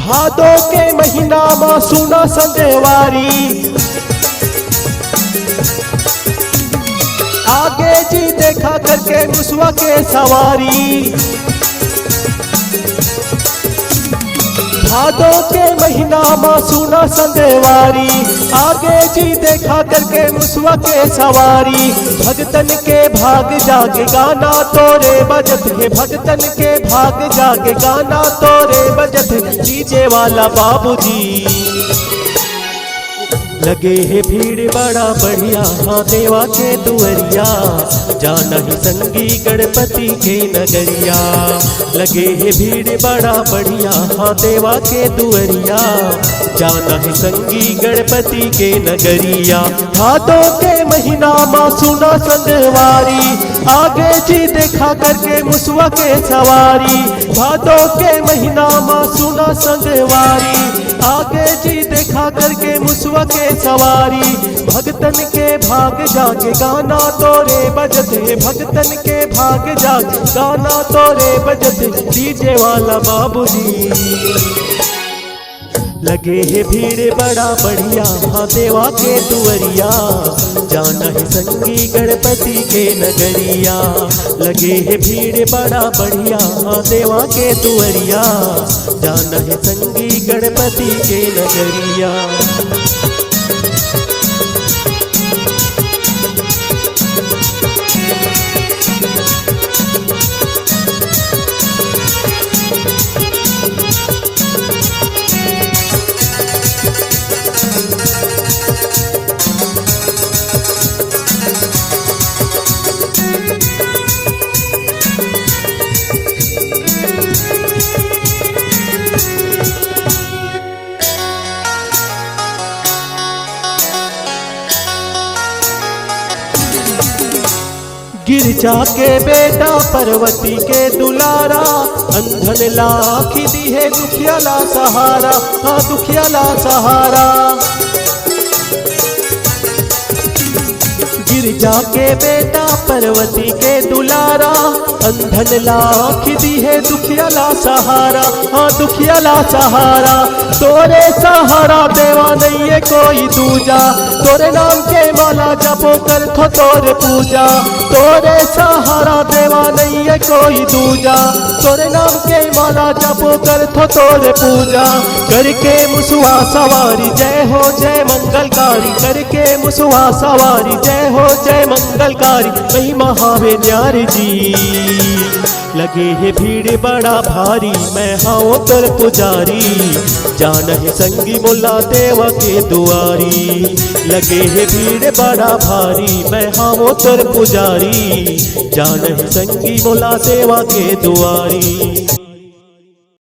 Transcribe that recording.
भादो के महीना में सुना संदेवारी, आगे जी देखा करके मुसवा के सवारी। भादो के महीना में सुना संदेवारी, आगे जी देखा करके मुसवा के सवारी। भगतन के भाग जागे गाना तोरे बजत है, भगतन के भाग जागे गाना तोरे बजत है। डीजे वाला बाबूजी लगे है भीड़ बड़ा बढ़िया, हाँ देवा के दुअरिया जाना ही संगी गणपति के नगरिया। लगे है भीड़ बड़ा बढ़िया, हाँ देवा के दुअरिया जाना ही संगी गणपति के नगरिया। भादों के महीना में सुना संगवारी, आगे जी देखा करके मुसवा के सवारी। भादों के महीना में सुना संगवारी, आगे जी देखा करके मुसवा के सवारी। भगतन के भाग जाके गाना तोरे बजत है, भगतन के भाग जाके गाना तोरे बजत है। डीजे वाला बाबूजी लगे है भीड़ बड़ा बढ़िया, हाँ देवा के दुअरिया जाना है संगी गणपति के नगरिया। लगे है भीड़ बड़ा बढ़िया, हाँ देवा के दुअरिया जाना है संगी गणपति के नगरिया। गिरजा के बेटा पार्वती के दुलारा, अंधन लाखी दी है दुखिया ला सहारा, हाँ दुखिया ला सहारा। गिरजा के बेटा पार्वती के दुलारा, अंधन लाखी दी है दुखिया ला सहारा, हाँ दुखिया ला सहारा। तोरे सहारा देवा नहीं है कोई दूजा, तोरे नाम के माला जपो कर थो तोरे पूजा। तोरे सहारा देवा नहीं है कोई दूजा, तोरे नाम के माला जपो कर थो तोरे पूजा। करके मुसवा सवारी जय हो जय मंगलकारी, करके मुसवा सवारी जय हो जय मंगलकारी। वही महावे न्यारी जी लगे है भीड़ बड़ा भारी, मैं हाँ तर पुजारी जान है संगी मुल्ला देवा के दुआरी। लगे है भीड़ बड़ा भारी, मैं हाँ तर पुजारी जान है संगी मुल्ला देवा के दुआरी।